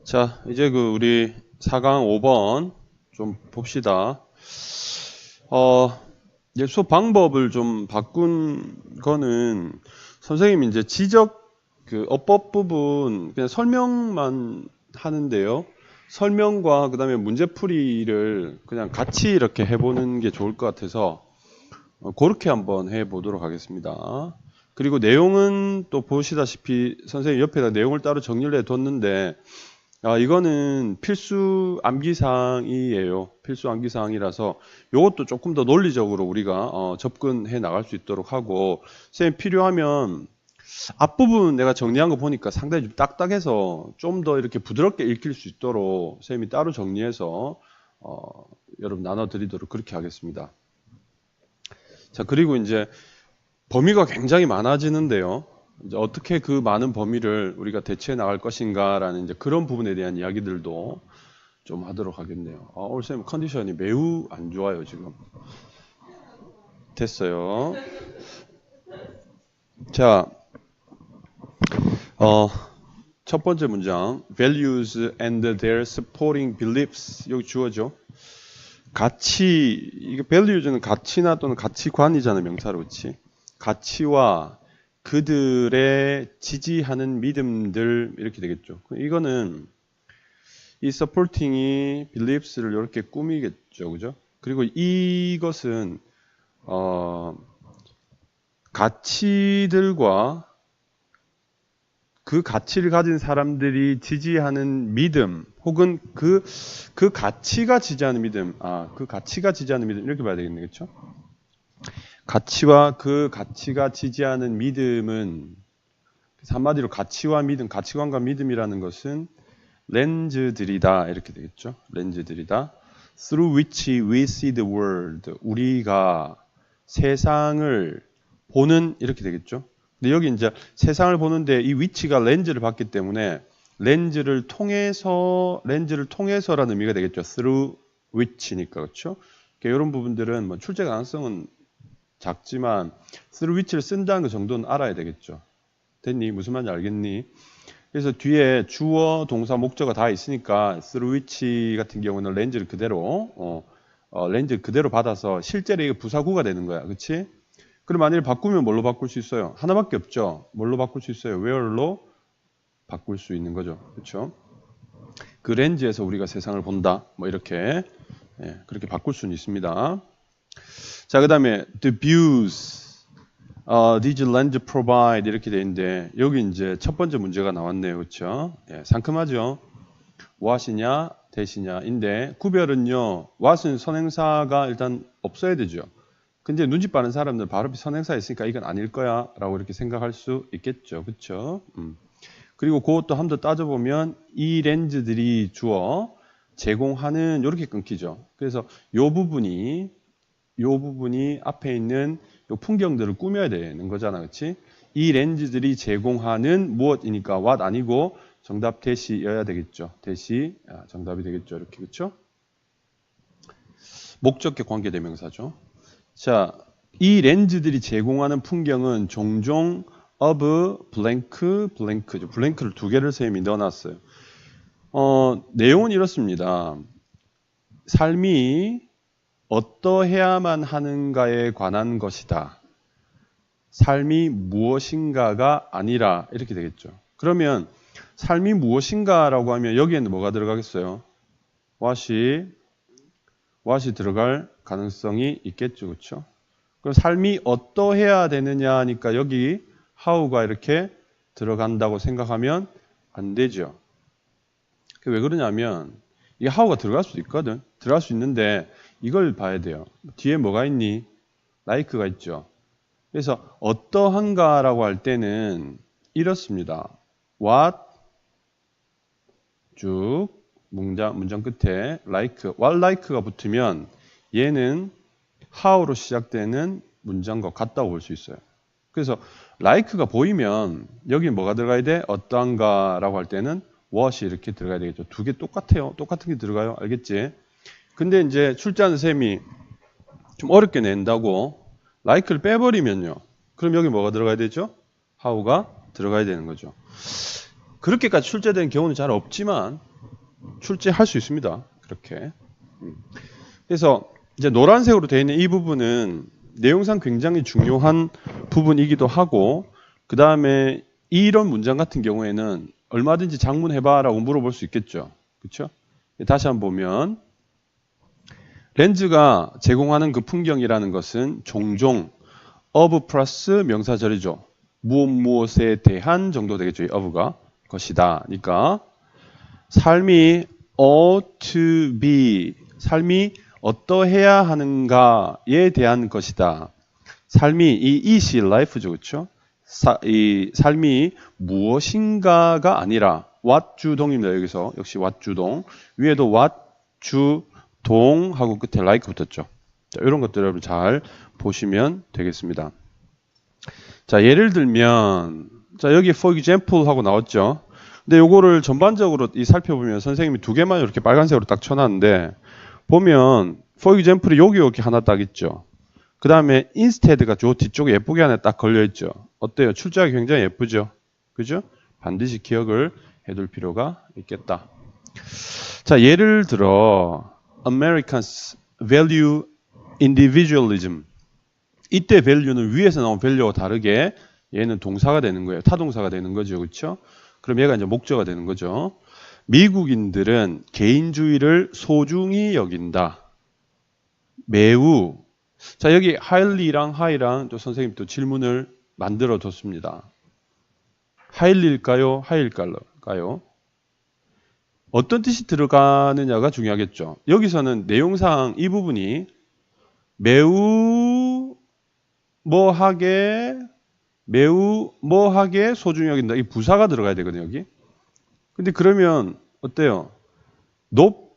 자, 이제 우리 4강 5번 좀 봅시다. 이제 수업 방법을 좀 바꾼 거는 선생님이 이제 지적 어법 부분 그냥 설명만 하는데요. 설명과 그다음에 문제풀이를 그냥 같이 이렇게 해보는 게 좋을 것 같아서 그렇게 한번 해보도록 하겠습니다. 그리고 내용은 또 보시다시피 선생님 옆에다 내용을 따로 정리를 해뒀는데 이거는 필수 암기사항이에요. 필수 암기사항이라서 이것도 조금 더 논리적으로 우리가 접근해 나갈 수 있도록 하고, 선생님 필요하면 앞부분 내가 정리한 거 보니까 상당히 좀 딱딱해서 좀 더 이렇게 부드럽게 읽힐 수 있도록 선생님이 따로 정리해서 여러분 나눠드리도록 그렇게 하겠습니다. 자, 그리고 이제 범위가 굉장히 많아지는데요. 이제 어떻게 그 많은 범위를 우리가 대체해 나갈 것인가라는 이제 그런 부분에 대한 이야기들도 좀 하도록 하겠네요. 오늘 선생님 컨디션이 매우 안 좋아요, 지금. 됐어요. 자, 첫 번째 문장, values and their supporting beliefs. 여기 주어죠. 가치, 이게 values는 가치나 또는 가치관이잖아요, 명사로, 그렇지? 가치와 그들의 지지하는 믿음들 이렇게 되겠죠. 이거는 이 supporting이 beliefs를 이렇게 꾸미겠죠, 그죠? 그리고 이것은 가치들과 그 가치를 가진 사람들이 지지하는 믿음, 혹은 그 가치가 지지하는 믿음, 그 가치가 지지하는 믿음 이렇게 봐야 되겠네요, 그렇죠? 가치와 그 가치가 지지하는 믿음은 한마디로 가치와 믿음, 가치관과 믿음이라는 것은 렌즈들이다 이렇게 되겠죠. 렌즈들이다. Through which we see the world. 우리가 세상을 보는 이렇게 되겠죠. 근데 여기 이제 세상을 보는데 이 위치가 렌즈를 봤기 때문에 렌즈를 통해서라는 의미가 되겠죠. Through which니까 그렇죠. 그러니까 이런 부분들은 뭐 출제 가능성은 작지만 through which를 쓴다는 그 정도는 알아야 되겠죠. 됐니? 무슨 말인지 알겠니? 그래서 뒤에 주어, 동사, 목적어가 다 있으니까 through which 같은 경우는 렌즈를 그대로 렌즈 그대로 받아서 실제로 이게 부사구가 되는 거야. 그렇지? 그럼 만약에 바꾸면 뭘로 바꿀 수 있어요? 하나밖에 없죠. 뭘로 바꿀 수 있어요? where로 바꿀 수 있는 거죠. 그렇죠? 그 렌즈에서 우리가 세상을 본다. 뭐 이렇게 그렇게 바꿀 수는 있습니다. 자, 그 다음에 the views these lens provide 이렇게 돼 있는데 여기 이제 첫 번째 문제가 나왔네요. 그렇죠? 상큼하죠? what이냐 대시냐인데 구별은요. what은 선행사가 일단 없어야 되죠. 근데 눈치 빠른 사람들 바로 선행사 있으니까 이건 아닐 거야 라고 이렇게 생각할 수 있겠죠. 그렇죠? 그리고 그것도 한 번 더 따져보면 이 렌즈들이 주어 제공하는 이렇게 끊기죠. 그래서 요 부분이 앞에 있는 요 풍경들을 꾸며야 되는 거잖아. 그렇지? 이 렌즈들이 제공하는 무엇이니까 what 아니고 정답 대시여야 되겠죠. 대시 정답이 되겠죠. 이렇게. 그렇죠? 목적격 관계대명사죠. 자, 이 렌즈들이 제공하는 풍경은 종종 of blank, 블랭크를 두 개를 선생님이 넣어놨어요. 내용은 이렇습니다. 삶이 어떠해야만 하는가에 관한 것이다. 삶이 무엇인가가 아니라 이렇게 되겠죠. 그러면 삶이 무엇인가라고 하면 여기에는 뭐가 들어가겠어요? what이 들어갈 가능성이 있겠죠. 그렇죠? 그럼 삶이 어떠해야 되느냐 하니까 여기 how가 이렇게 들어간다고 생각하면 안 되죠. 왜 그러냐면 이게 how가 들어갈 수도 있거든. 들어갈 수 있는데 이걸 봐야 돼요. 뒤에 뭐가 있니? like가 있죠. 그래서 어떠한가라고 할 때는 이렇습니다. what 쭉 문장 끝에 what like가 붙으면 얘는 how로 시작되는 문장과 같다고 볼 수 있어요. 그래서 like가 보이면 여기 뭐가 들어가야 돼? 어떠한가라고 할 때는 what이 이렇게 들어가야 되겠죠. 두 개 똑같아요. 똑같은 게 들어가요. 알겠지? 근데 이제 출제하는 쌤이 좀 어렵게 낸다고 like를 빼버리면요. 그럼 여기 뭐가 들어가야 되죠? how가 들어가야 되는 거죠. 그렇게까지 출제된 경우는 잘 없지만 출제할 수 있습니다. 그렇게. 그래서 이제 노란색으로 되어 있는 이 부분은 내용상 굉장히 중요한 부분이기도 하고, 그 다음에 이런 문장 같은 경우에는 얼마든지 작문해봐라고 물어볼 수 있겠죠. 그렇죠? 다시 한번 보면 렌즈가 제공하는 그 풍경이라는 것은 종종 of 플러스 명사절이죠. 무엇에 대한 정도 되겠죠. 이 of가 것이다. 그러니까 삶이 ought to be, 삶이 어떠해야 하는가에 대한 것이다. 삶이 이 it이 life죠. 그렇죠? 이 삶이 무엇인가가 아니라 what 주동입니다. 여기서 역시 what 주동. 위에도 what 주동 하고 끝에 like 붙었죠. 자, 이런 것들 여러분 잘 보시면 되겠습니다. 자, 예를 들면 자, 여기 for example 하고 나왔죠. 근데 요거를 전반적으로 살펴보면 선생님이 두 개만 이렇게 빨간색으로 딱 쳐놨는데 보면 for example이 여기 하나 딱 있죠. 그 다음에 instead가 저 뒤쪽에 예쁘게 하나 딱 걸려있죠. 어때요? 출제하기 굉장히 예쁘죠? 그죠? 반드시 기억을 해둘 필요가 있겠다. 자, 예를 들어 Americans value individualism. 이때 value는 위에서 나온 value와 다르게 얘는 동사가 되는 거예요. 타동사가 되는 거죠. 그렇죠? 그럼 얘가 이제 목적어가 되는 거죠. 미국인들은 개인주의를 소중히 여긴다. 매우. 자, 여기 highly랑 high랑 또 선생님 또 질문을 만들어 뒀습니다. highly일까요? high일까요? 어떤 뜻이 들어가느냐가 중요하겠죠. 여기서는 내용상 이 부분이 매우 뭐하게 소중히 여긴다. 이 부사가 들어가야 되거든요, 여기. 근데 그러면 어때요?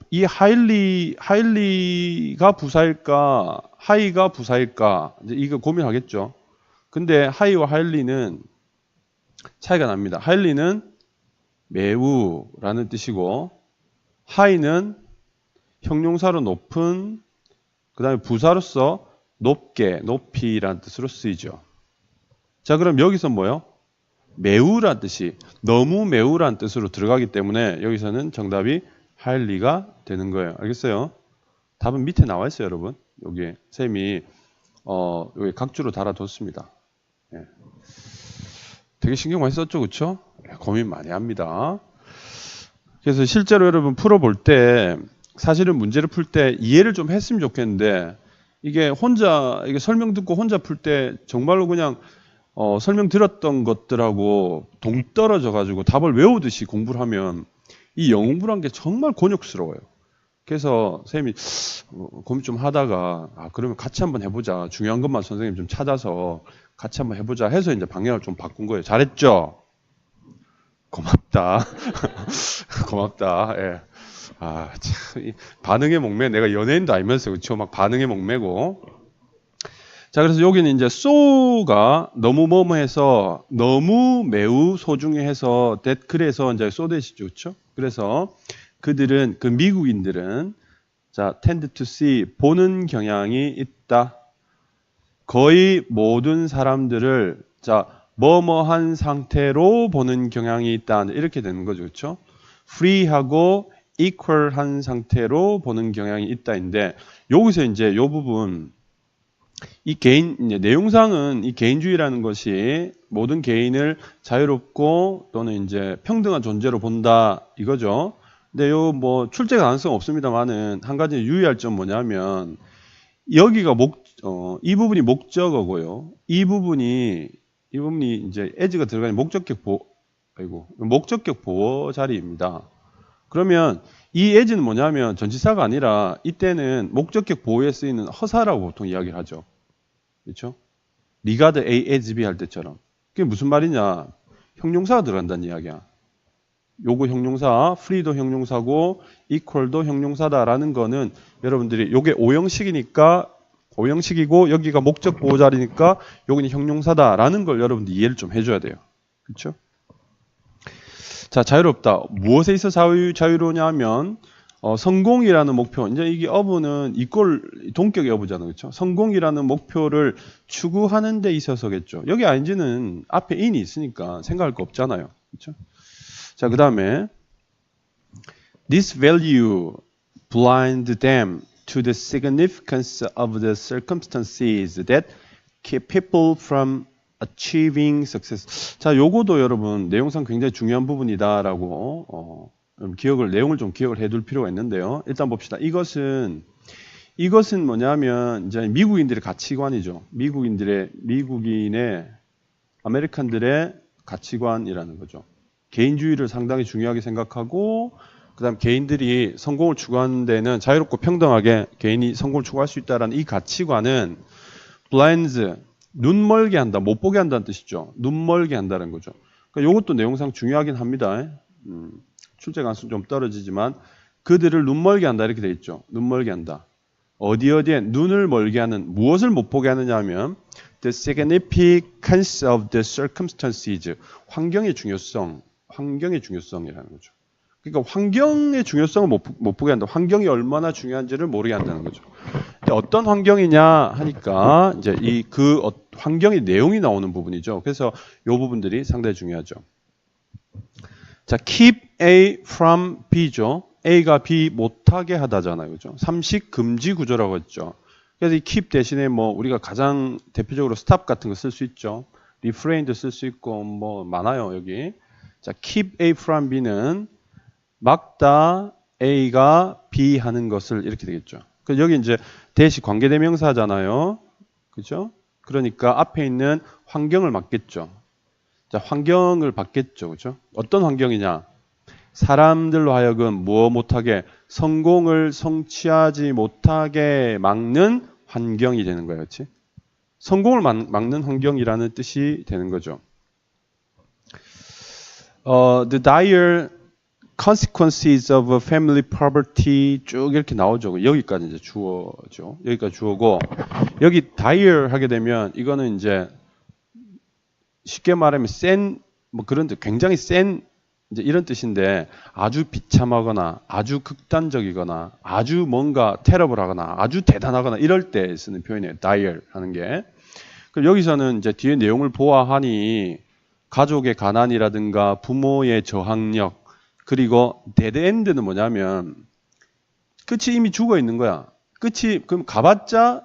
이 하일리가 부사일까? 하이가 부사일까? 이제 이거 고민하겠죠. 근데 하이와 하일리는 차이가 납니다. 하일리는 매우라는 뜻이고 하이는 형용사로 높은, 그 다음에 부사로서 높게, 높이라는 뜻으로 쓰이죠. 자, 그럼 여기서 뭐요? 매우란 뜻이 너무 매우란 뜻으로 들어가기 때문에 여기서는 정답이 highly가 되는 거예요. 알겠어요? 답은 밑에 나와 있어요, 여러분. 여기 쌤이 여기 각주로 달아뒀습니다. 예. 되게 신경 많이 썼죠, 그렇죠? 고민 많이 합니다. 그래서 실제로 여러분 풀어볼 때 사실은 문제를 풀 때 이해를 좀 했으면 좋겠는데 이게 설명 듣고 혼자 풀 때 정말로 그냥 설명 들었던 것들하고 동떨어져 가지고 답을 외우듯이 공부를 하면 이 영어 공부란 게 정말 곤욕스러워요. 그래서 선생님이 고민 좀 하다가 그러면 같이 한번 해보자. 중요한 것만 선생님 좀 찾아서 같이 한번 해보자 해서 이제 방향을 좀 바꾼 거예요. 잘했죠? 고맙다. 고맙다. 예. 참, 반응의 목매. 내가 연예인도 아니면서 그렇죠? 막 반응의 목매고. 자, 그래서 여기는 이제 so가 너무 뭐뭐해서 너무 매우 소중히 해서 그래서 이제 so 대시죠, 그렇죠? 그래서 그들은 그 미국인들은 자 tend to see 보는 경향이 있다. 거의 모든 사람들을 자 뭐뭐한 상태로 보는 경향이 있다. 이렇게 되는 거죠, 그렇죠? free하고 equal한 상태로 보는 경향이 있다인데 여기서 이제 이 부분 이제 내용상은 이 개인주의라는 것이 모든 개인을 자유롭고 또는 이제 평등한 존재로 본다 이거죠. 근데 요 뭐 출제 가능성 없습니다만은 한 가지 유의할 점 뭐냐면 여기가 이 부분이 목적어고요. 이 부분이 이제 as가 들어가는 목적격 보호 자리입니다. 그러면 이 as는 뭐냐면 전치사가 아니라 이때는 목적격 보호에 쓰이는 허사라고 보통 이야기를 하죠. 그렇죠? regard A as B 할 때처럼. 그게 무슨 말이냐? 형용사가 들어간다는 이야기야. 요거 형용사, free도 형용사고 equal도 형용사다라는 거는 여러분들이 요게 오형식이고 여기가 목적 보호 자리니까 여기는 형용사다라는 걸 여러분들이 이해를 좀 해줘야 돼요. 그렇죠? 자, 자유롭다. 무엇에 있어 자유로냐면 성공이라는 목표. 이제 이게 어부는 동격의 어부잖아요. 그렇죠? 성공이라는 목표를 추구하는 데 있어서겠죠. 여기 ING는 앞에 in이 있으니까 생각할 거 없잖아요. 그렇죠? 자, 그다음에 This value blind them to the significance of the circumstances that keep people from achieving success. 자, 요거도 여러분 내용상 굉장히 중요한 부분이다라고 내용을 좀 기억을 해둘 필요가 있는데요. 일단 봅시다. 이것은 뭐냐면 이제 미국인들의 가치관이죠. 미국인의 아메리칸들의 가치관이라는 거죠. 개인주의를 상당히 중요하게 생각하고 그다음 개인들이 성공을 추구하는 데는 자유롭고 평등하게 개인이 성공을 추구할 수 있다라는 이 가치관은 blinds 눈 멀게 한다, 못 보게 한다는 뜻이죠. 눈 멀게 한다는 거죠. 그러니까 이것도 내용상 중요하긴 합니다. 출제 가능성이 좀 떨어지지만 그들을 눈 멀게 한다 이렇게 돼 있죠. 눈 멀게 한다. 어디에 눈을 멀게 하는 무엇을 못 보게 하느냐 하면 the significance of the circumstances 환경의 중요성이라는 거죠. 그러니까 환경의 중요성을 못 보게 한다. 환경이 얼마나 중요한지를 모르게 한다는 거죠. 어떤 환경이냐 하니까 이제 환경의 내용이 나오는 부분이죠. 그래서 이 부분들이 상당히 중요하죠. 자, keep A from B죠. A가 B 못하게 하다잖아요. 그죠? 삼식 금지 구조라고 했죠. 그래서 이 keep 대신에 뭐 우리가 가장 대표적으로 stop 같은 거 쓸 수 있죠. refrain도 쓸 수 있고 뭐 많아요, 여기. 자, keep A from B는 막다 A가 B 하는 것을 이렇게 되겠죠. 여기 이제 대시 관계대명사잖아요. 그죠? 그러니까 앞에 있는 환경을 막겠죠. 자, 환경을 받겠죠. 그죠? 어떤 환경이냐? 사람들로 하여금 무엇 못하게 성공을 성취하지 못하게 막는 환경이 되는 거예요. 그렇지? 성공을 막는 환경이라는 뜻이 되는 거죠. The dire consequences of family poverty 쭉 이렇게 나오죠. 여기까지 이제 주어죠. 여기까지 주어고 여기 dire 하게 되면 이거는 이제 쉽게 말하면 뭐 그런 굉장히 센 이제 이런 뜻인데 아주 비참하거나 아주 극단적이거나 아주 뭔가 테러블하거나 아주 대단하거나 이럴 때 쓰는 표현이에요. dire 하는 게. 그럼 여기서는 이제 뒤에 내용을 보아하니 가족의 가난이라든가 부모의 저항력 그리고 데드엔드는 뭐냐면 끝이 이미 죽어 있는 거야. 끝이 그럼 가봤자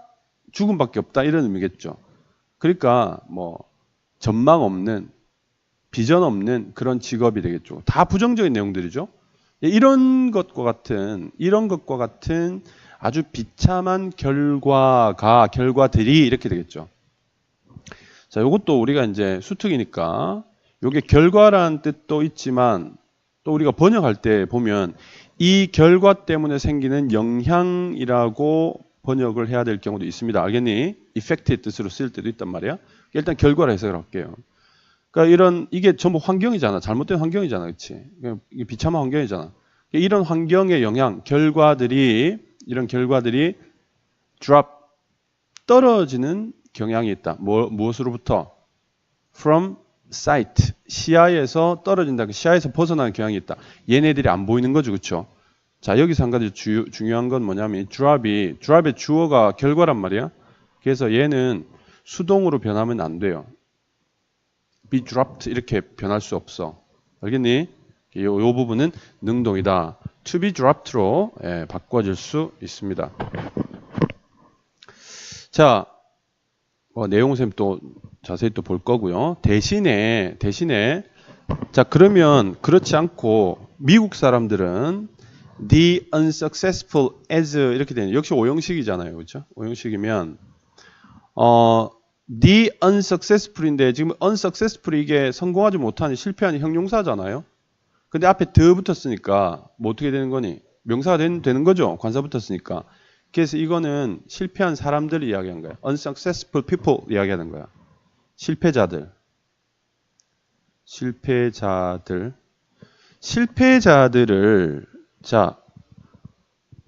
죽음밖에 없다 이런 의미겠죠. 그러니까 뭐 전망 없는 비전 없는 그런 직업이 되겠죠. 다 부정적인 내용들이죠. 이런 것과 같은 아주 비참한 결과들이 이렇게 되겠죠. 자, 이것도 우리가 이제 수특이니까 이게 결과라는 뜻도 있지만 또 우리가 번역할 때 보면 이 결과 때문에 생기는 영향이라고 번역을 해야 될 경우도 있습니다. 알겠니? effect의 뜻으로 쓸 때도 있단 말이야. 일단 결과로 해석을 할게요. 그러니까 이게 전부 환경이잖아. 잘못된 환경이잖아. 그렇지? 이게 비참한 환경이잖아. 이런 환경의 영향, 이런 결과들이 drop, 떨어지는 경향이 있다. 무엇으로부터? From sight, 시야에서 떨어진다. 시야에서 벗어나는 경향이 있다. 얘네들이 안 보이는 거죠. 그렇죠? 자, 여기서 한 가지 중요한 건 뭐냐면 drop의 주어가 결과란 말이야. 그래서 얘는 수동으로 변하면 안 돼요. be dropped 이렇게 변할 수 없어. 알겠니? 요 부분은 능동이다. to be dropped로 바꿔질 수 있습니다. 자, 내용은 쌤 또 자세히 또 볼 거고요. 대신에 자, 그러면 그렇지 않고 미국 사람들은 the unsuccessful as 이렇게 되는 역시 오형식이잖아요. 그렇죠? 오형식이면 the unsuccessful인데 지금 unsuccessful 이게 성공하지 못하는 실패한 형용사잖아요. 근데 앞에 the 붙었으니까 뭐 어떻게 되는 거니? 명사가 되는 거죠. 관사 붙었으니까. 그래서 이거는 실패한 사람들을 이야기한 거야. unsuccessful people 이야기하는 거야. 실패자들을 자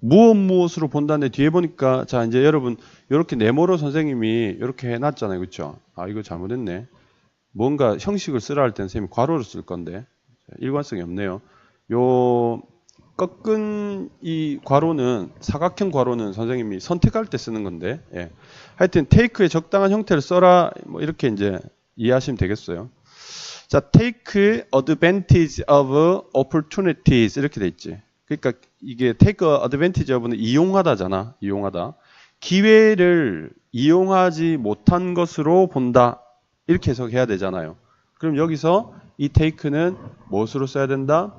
무엇으로 본다는데 뒤에 보니까 자 이제 여러분 이렇게 네모로 선생님이 이렇게 해놨잖아요. 그렇죠? 아 이거 잘못했네. 뭔가 형식을 쓰라 할 때는 선생님이 괄호를 쓸 건데 일관성이 없네요. 요 꺾은 이 괄호는 사각형 괄호는 선생님이 선택할 때 쓰는 건데 하여튼 take의 적당한 형태를 써라 뭐 이렇게 이제 이해하시면 되겠어요. 자, take advantage of opportunities 이렇게 돼 있지. 그러니까 이게 take advantage of는 이용하다잖아. 이용하다. 기회를 이용하지 못한 것으로 본다. 이렇게 해석해야 되잖아요. 그럼 여기서 이 take는 무엇으로 써야 된다?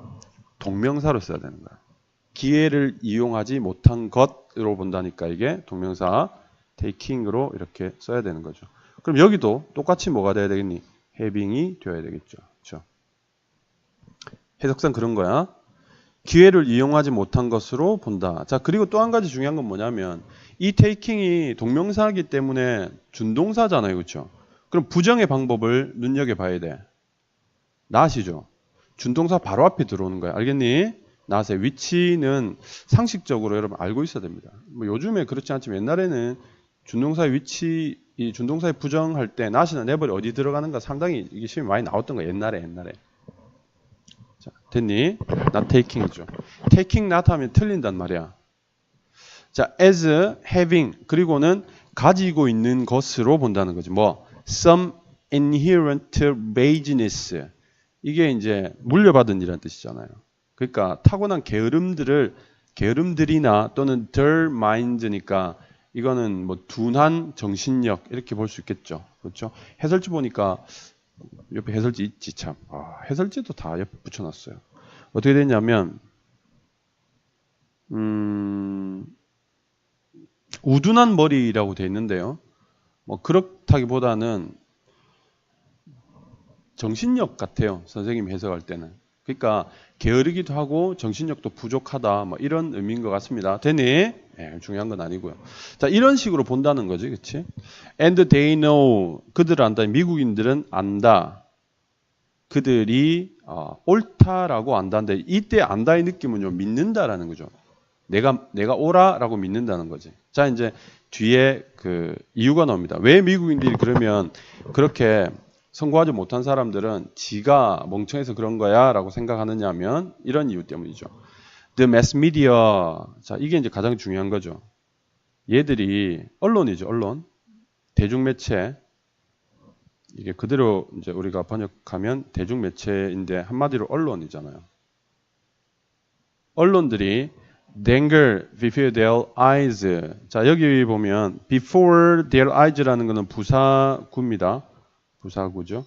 동명사로 써야 되는 거야. 기회를 이용하지 못한 것으로 본다니까 이게 동명사 taking으로 이렇게 써야 되는 거죠. 그럼 여기도 똑같이 뭐가 돼야 되겠니? having이 되어야 되겠죠. 그렇죠? 해석상 그런 거야. 기회를 이용하지 못한 것으로 본다. 자, 그리고 또 한 가지 중요한 건 뭐냐면 이 taking이 동명사이기 때문에 준동사잖아요. 그렇죠? 그럼 부정의 방법을 눈여겨봐야 돼. not이죠. 준동사 바로 앞에 들어오는 거야. 알겠니? not의 위치는 상식적으로 여러분 알고 있어야 됩니다. 뭐 요즘에 그렇지 않지만 옛날에는 준동사의 위치, 이 준동사의 부정할 때 not이나 never이 어디 들어가는가 상당히 이게 시험이 많이 나왔던 거야. 옛날에. 자, 됐니? not taking이죠. taking not 하면 틀린단 말이야. 자, as having 그리고는 가지고 있는 것으로 본다는 거지. 뭐 some inherent vagueness 이게 이제 물려받은 이라는 뜻이잖아요. 그러니까 타고난 게으름들이나 또는 their mind니까 이거는 뭐 둔한 정신력 이렇게 볼 수 있겠죠. 그렇죠? 해설지 보니까 옆에 해설지 있지 참. 해설지도 다 옆에 붙여놨어요. 어떻게 됐냐면 우둔한 머리라고 돼 있는데요. 뭐 그렇다기보다는 정신력 같아요. 선생님이 해석할 때는. 그러니까 게으르기도 하고 정신력도 부족하다. 뭐 이런 의미인 것 같습니다. 되니? 네, 중요한 건 아니고요. 자, 이런 식으로 본다는 거지. 그렇지? And they know. 그들은 안다. 미국인들은 안다. 그들이 옳다라고 안다인데 이때 안다의 느낌은요. 믿는다라는 거죠. 내가 옳아라고 믿는다는 거지. 자, 이제 뒤에 그 이유가 나옵니다. 왜 미국인들이 그러면 그렇게 성공하지 못한 사람들은 지가 멍청해서 그런 거야 라고 생각하느냐 하면 이런 이유 때문이죠. The mass media. 자, 이게 이제 가장 중요한 거죠. 얘들이 언론이죠. 언론. 대중매체. 이게 그대로 이제 우리가 번역하면 대중매체인데 한마디로 언론이잖아요. 언론들이 dangle before their eyes. 자, 여기 보면 before their eyes라는 거는 부사구입니다. 부사구죠.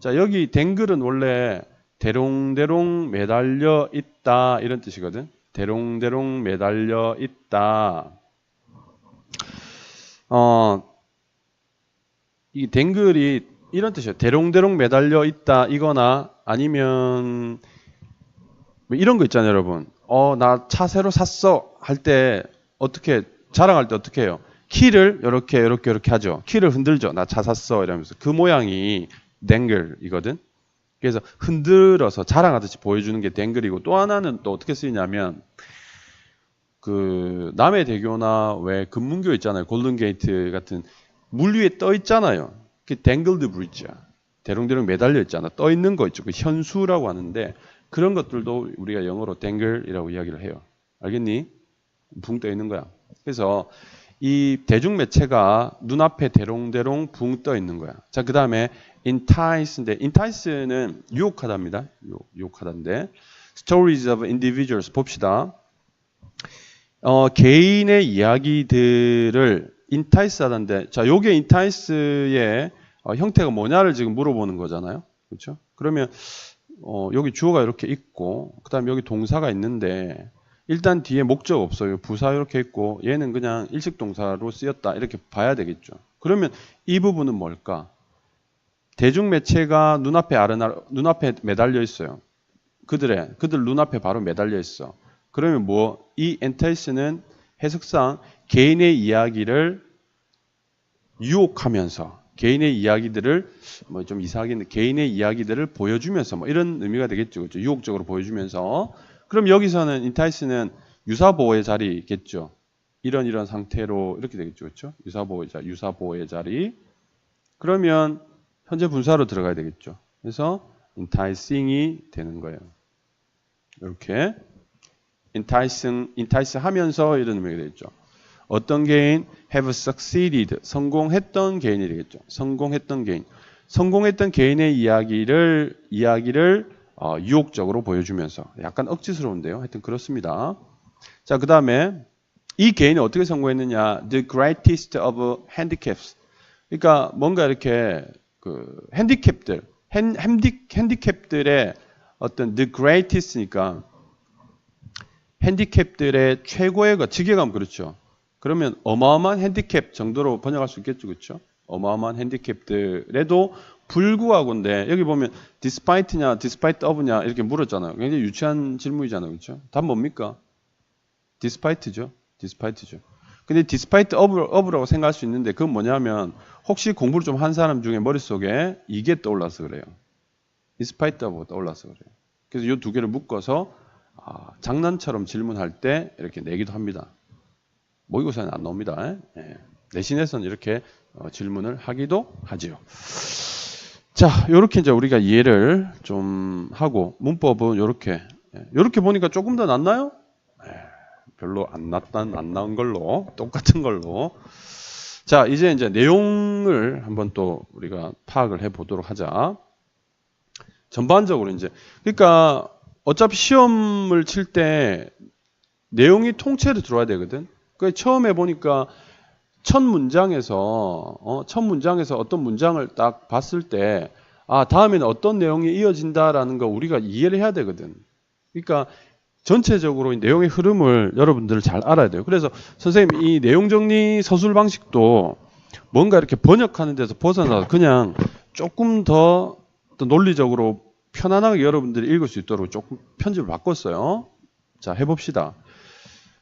자, 여기 dangle은 원래 대롱대롱 매달려 있다 이런 뜻이거든. 대롱대롱 매달려 있다. 이 dangle이 이런 뜻이에요. 대롱대롱 매달려 있다 이거나 아니면 뭐 이런 거 있잖아요, 여러분. 나 차 새로 샀어 할 때 어떻게 자랑할 때 어떻게 해요? 키를 이렇게 하죠. 키를 흔들죠. 나 차 샀어 이러면서 그 모양이 dangle이거든. 그래서 흔들어서 자랑하듯이 보여주는 게 dangle이고 또 하나는 또 어떻게 쓰이냐면 그 남해대교나 왜 금문교 있잖아요. 골든게이트 같은 물 위에 떠 있잖아요. 그 dangled bridge야. 대롱대롱 매달려 있잖아. 떠 있는 거 있죠. 그 현수라고 하는데 그런 것들도 우리가 영어로 dangle이라고 이야기를 해요. 알겠니? 붕 떠 있는 거야. 그래서 이 대중매체가 눈앞에 대롱대롱 붕 떠 있는 거야. 자, 그 다음에 entice인데 entice는 유혹하다입니다. 유혹하다인데 stories of individuals 봅시다. 개인의 이야기들을 entice 하던데 자, 요게 entice의 형태가 뭐냐를 지금 물어보는 거잖아요. 그렇죠? 그러면 여기 주어가 이렇게 있고 그 다음에 여기 동사가 있는데 일단 뒤에 목적 없어요. 부사 이렇게 있고 얘는 그냥 일식동사로 쓰였다 이렇게 봐야 되겠죠. 그러면 이 부분은 뭘까? 대중매체가 눈앞에 매달려 있어요. 그들 눈앞에 바로 매달려 있어. 그러면 뭐 이 entice는 해석상 개인의 이야기를 유혹하면서 개인의 이야기들을 뭐 좀 이상하겠는데 개인의 이야기들을 보여주면서 뭐 이런 의미가 되겠죠. 그렇죠? 유혹적으로 보여주면서 그럼 여기서는 entice는 유사보호의 자리겠죠. 이런 상태로 이렇게 되겠죠. 그렇죠? 유사보호의 자리. 그러면 현재 분사로 들어가야 되겠죠. 그래서 enticing이 되는 거예요. 이렇게 entice 하면서 이런 의미가 되겠죠. 어떤 개인 have succeeded 성공했던 개인이 되겠죠. 성공했던 개인의 이야기를 유혹적으로 보여주면서 약간 억지스러운데요. 하여튼 그렇습니다. 자, 그 다음에 이 개인이 어떻게 성공했느냐? The greatest of handicaps. 그러니까 뭔가 이렇게 그 핸디캡들의 어떤 the greatest니까 핸디캡들의 최고의 것, 직역하면 그렇죠. 그러면 어마어마한 핸디캡 정도로 번역할 수 있겠죠. 그렇죠? 어마어마한 핸디캡들에도 불구하고인데 여기 보면 despite냐, despite of냐 이렇게 물었잖아요. 굉장히 유치한 질문이잖아요. 그렇죠? 답 뭡니까? despite죠. despite죠. 근데 despite of라고 생각할 수 있는데 그건 뭐냐면 혹시 공부를 좀 한 사람 중에 머릿속에 이게 떠올라서 그래요. despite of가 떠올라서 그래요. 그래서 이 두 개를 묶어서 장난처럼 질문할 때 이렇게 내기도 합니다. 모의고사는 안 나옵니다. 내신에서는 이렇게 질문을 하기도 하지요. 자, 이렇게 이제 우리가 이해를 좀 하고 문법은 이렇게 보니까 조금 더 낫나요? 별로 안 나온 걸로 똑같은 걸로. 자, 이제 내용을 한번 또 우리가 파악을 해 보도록 하자. 전반적으로 이제 그러니까 어차피 시험을 칠 때 내용이 통째로 들어와야 되거든. 그 처음에 보니까 첫 문장에서 어떤 문장을 딱 봤을 때 다음에는 어떤 내용이 이어진다라는 거 우리가 이해를 해야 되거든. 그러니까 전체적으로 이 내용의 흐름을 여러분들 잘 알아야 돼요. 그래서 선생님 이 내용 정리 서술 방식도 뭔가 이렇게 번역하는 데서 벗어나서 그냥 조금 더 논리적으로 편안하게 여러분들이 읽을 수 있도록 조금 편집을 바꿨어요. 자, 해봅시다.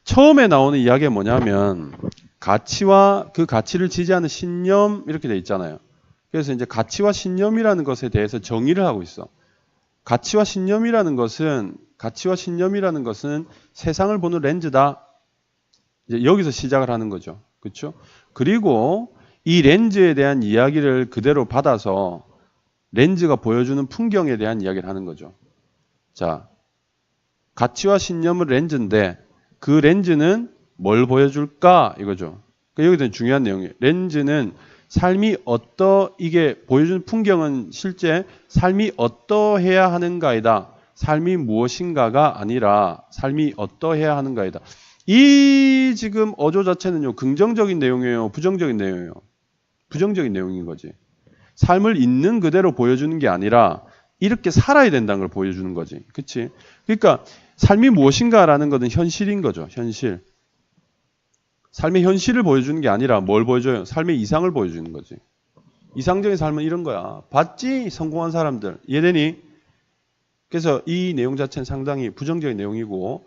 처음에 나오는 이야기가 뭐냐면 가치와 그 가치를 지지하는 신념 이렇게 돼 있잖아요. 그래서 이제 가치와 신념이라는 것에 대해서 정의를 하고 있어. 가치와 신념이라는 것은 세상을 보는 렌즈다. 이제 여기서 시작을 하는 거죠. 그렇죠? 그리고 이 렌즈에 대한 이야기를 그대로 받아서 렌즈가 보여주는 풍경에 대한 이야기를 하는 거죠. 자, 가치와 신념은 렌즈인데 그 렌즈는 뭘 보여줄까? 이거죠. 여기서 중요한 내용이에요. 렌즈는 이게 보여주는 풍경은 실제 삶이 어떠해야 하는가이다. 삶이 무엇인가가 아니라 삶이 어떠해야 하는가이다. 이 지금 어조 자체는요, 긍정적인 내용이에요, 부정적인 내용이에요. 부정적인 내용인 거지. 삶을 있는 그대로 보여주는 게 아니라 이렇게 살아야 된다는 걸 보여주는 거지. 그치? 그러니까 삶이 무엇인가라는 것은 현실인 거죠. 현실. 삶의 현실을 보여주는 게 아니라 뭘 보여줘요? 삶의 이상을 보여주는 거지. 이상적인 삶은 이런 거야. 봤지? 성공한 사람들. 이해되니? 그래서 이 내용 자체는 상당히 부정적인 내용이고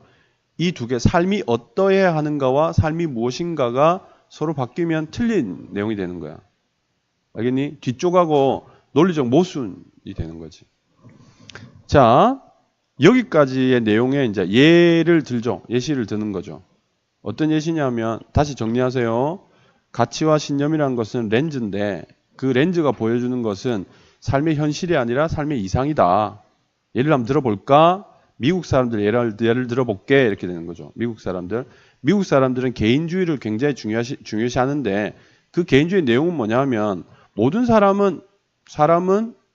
이 두 개, 삶이 어떠해야 하는가와 삶이 무엇인가가 서로 바뀌면 틀린 내용이 되는 거야. 알겠니? 뒤쪽하고 논리적 모순이 되는 거지. 자, 여기까지의 내용에 이제 예시를 드는 거죠. 어떤 예시냐면 다시 정리하세요. 가치와 신념이라는 것은 렌즈인데 그 렌즈가 보여주는 것은 삶의 현실이 아니라 삶의 이상이다. 예를 한번 들어볼까? 미국 사람들 예를 들어볼게. 이렇게 되는 거죠. 미국 사람들은 개인주의를 굉장히 중요시하는데 그 개인주의 내용은 뭐냐면 모든 사람은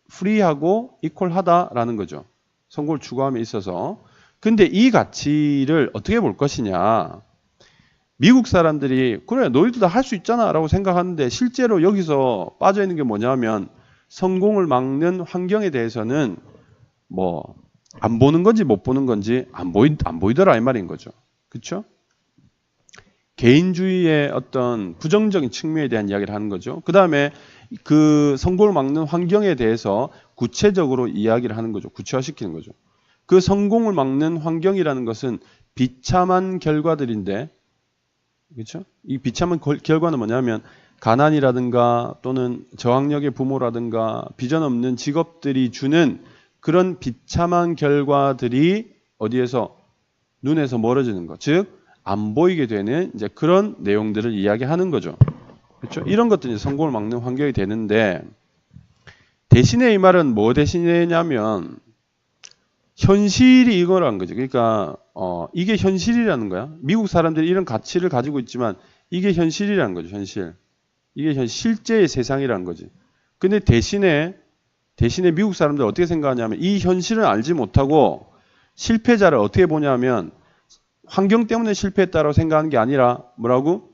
프리하고 이퀄하다라는 거죠. 성공을 추구함에 있어서. 근데 이 가치를 어떻게 볼 것이냐. 미국 사람들이 그래 너희도 다 할 수 있잖아 라고 생각하는데 실제로 여기서 빠져있는 게 뭐냐면 성공을 막는 환경에 대해서는 뭐 안 보는 건지 못 보는 건지 안 보이더라 이 말인 거죠. 그렇죠? 개인주의의 어떤 부정적인 측면에 대한 이야기를 하는 거죠. 그 다음에 그 성공을 막는 환경에 대해서 구체적으로 이야기를 하는 거죠. 구체화시키는 거죠. 그 성공을 막는 환경이라는 것은 비참한 결과들인데, 그렇죠? 이 비참한 결과는 뭐냐면 가난이라든가 또는 저학력의 부모라든가 비전 없는 직업들이 주는 그런 비참한 결과들이 어디에서 눈에서 멀어지는 것, 즉 안 보이게 되는 이제 그런 내용들을 이야기하는 거죠. 그렇죠? 이런 것들이 성공을 막는 환경이 되는데 대신에 이 말은 뭐 대신이냐면 현실이 이거라는 거죠. 그러니까 이게 현실이라는 거야. 미국 사람들이 이런 가치를 가지고 있지만 이게 현실이라는 거죠. 현실. 이게 실제의 세상이라는 거지. 근데 대신에 대신에 미국 사람들 어떻게 생각하냐면 이 현실을 알지 못하고 실패자를 어떻게 보냐면 환경 때문에 실패했다고 생각하는 게 아니라 뭐라고?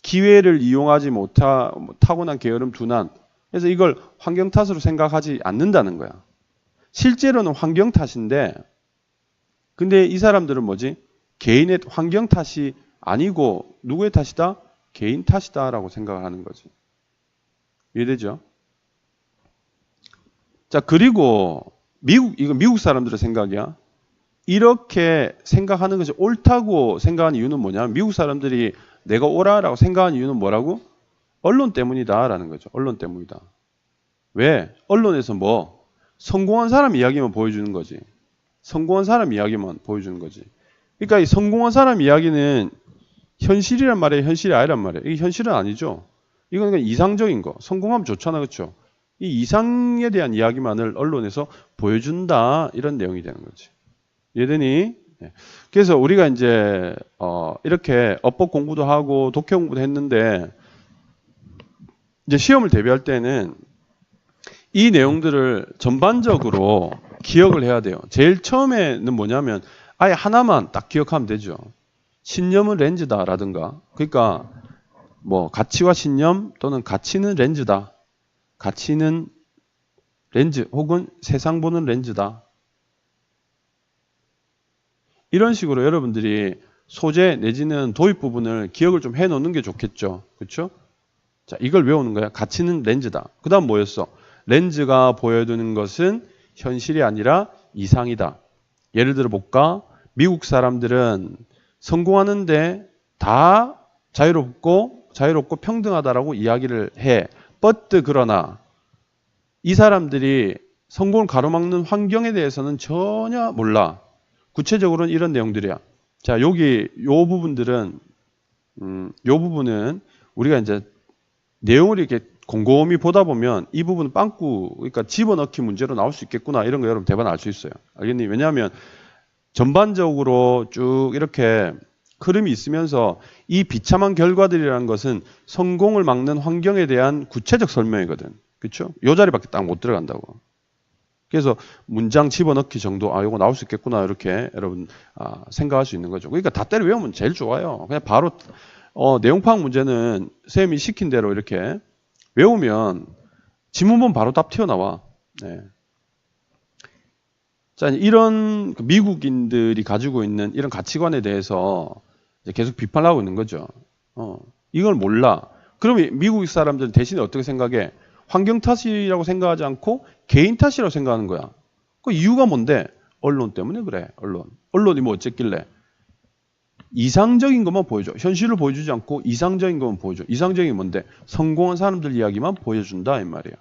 기회를 이용하지 타고난 게으름 둔한. 그래서 이걸 환경 탓으로 생각하지 않는다는 거야. 실제로는 환경 탓인데 근데 이 사람들은 뭐지? 개인의 환경 탓이 아니고 누구의 탓이다? 개인 탓이다라고 생각을 하는 거지. 이해되죠? 자, 그리고 이거 미국 사람들의 생각이야. 이렇게 생각하는 것이 옳다고 생각하는 이유는 뭐냐면 미국 사람들이 내가 옳아라고 생각하는 이유는 뭐라고? 언론 때문이다라는 거죠. 언론 때문이다. 왜? 언론에서 뭐? 성공한 사람 이야기만 보여주는 거지. 성공한 사람 이야기만 보여주는 거지. 그러니까 이 성공한 사람 이야기는 현실이란 말이에요. 현실이 아니란 말이에요. 이게 현실은 아니죠. 이건 그냥 이상적인 거. 성공하면 좋잖아. 그렇죠? 이 이상에 대한 이야기만을 언론에서 보여준다. 이런 내용이 되는 거지. 이해되니? 그래서 우리가 이제 이렇게 어법 공부도 하고 독해 공부도 했는데 이제 시험을 대비할 때는 이 내용들을 전반적으로 기억을 해야 돼요. 제일 처음에는 뭐냐면 아예 하나만 딱 기억하면 되죠. 신념은 렌즈다라든가. 그러니까 뭐 가치와 신념 또는 가치는 렌즈다. 가치는 렌즈 혹은 세상 보는 렌즈다. 이런 식으로 여러분들이 소재 내지는 도입 부분을 기억을 좀 해놓는 게 좋겠죠. 그렇죠? 자, 이걸 외우는 거야. 가치는 렌즈다. 그 다음 뭐였어? 렌즈가 보여주는 것은 현실이 아니라 이상이다. 예를 들어 볼까? 미국 사람들은 성공하는데 다 자유롭고 평등하다라고 이야기를 해. but 그러나 이 사람들이 성공을 가로막는 환경에 대해서는 전혀 몰라. 구체적으로는 이런 내용들이야. 자, 여기 요 부분들은 요 부분은 우리가 이제 내용을 이렇게 곰곰이 보다 보면 이 부분은 빵꾸, 그러니까 집어넣기 문제로 나올 수 있겠구나. 이런 거 여러분 대반 알 수 있어요. 알겠니? 왜냐하면 전반적으로 쭉 이렇게 흐름이 있으면서 이 비참한 결과들이라는 것은 성공을 막는 환경에 대한 구체적 설명이거든. 그렇죠? 요 자리밖에 딱 못 들어간다고. 그래서 문장 집어넣기 정도, 이거 나올 수 있겠구나. 이렇게 여러분 생각할 수 있는 거죠. 그러니까 다 때려 외우면 제일 좋아요. 그냥 바로 내용 파악 문제는 선생님이 시킨 대로 이렇게 외우면 지문본 바로 답 튀어나와. 네. 자, 이런 미국인들이 가지고 있는 이런 가치관에 대해서 이제 계속 비판을 하고 있는 거죠. 이걸 몰라. 그러면 미국 사람들은 대신에 어떻게 생각해? 환경 탓이라고 생각하지 않고 개인 탓이라고 생각하는 거야. 그 이유가 뭔데? 언론 때문에 그래. 언론이 뭐 어쨌길래? 이상적인 것만 보여줘. 현실을 보여주지 않고 이상적인 것만 보여줘. 이상적인 게 뭔데? 성공한 사람들 이야기만 보여준다 이 말이야.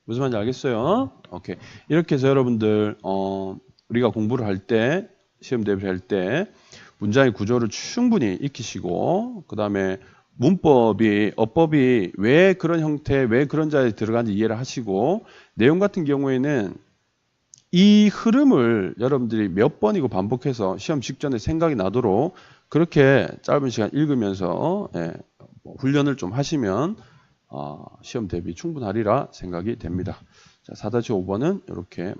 무슨 말인지 알겠어요? 오케이. 이렇게 해서 여러분들 우리가 공부를 할 때, 시험 대비를 할 때 문장의 구조를 충분히 익히시고 그 다음에 문법이, 어법이 왜 그런 형태, 왜 그런 자리에 들어가는지 이해를 하시고 내용 같은 경우에는 이 흐름을 여러분들이 몇 번이고 반복해서 시험 직전에 생각이 나도록 그렇게 짧은 시간 읽으면서 훈련을 좀 하시면 시험 대비 충분하리라 생각이 됩니다. 자, 4-5번은 이렇게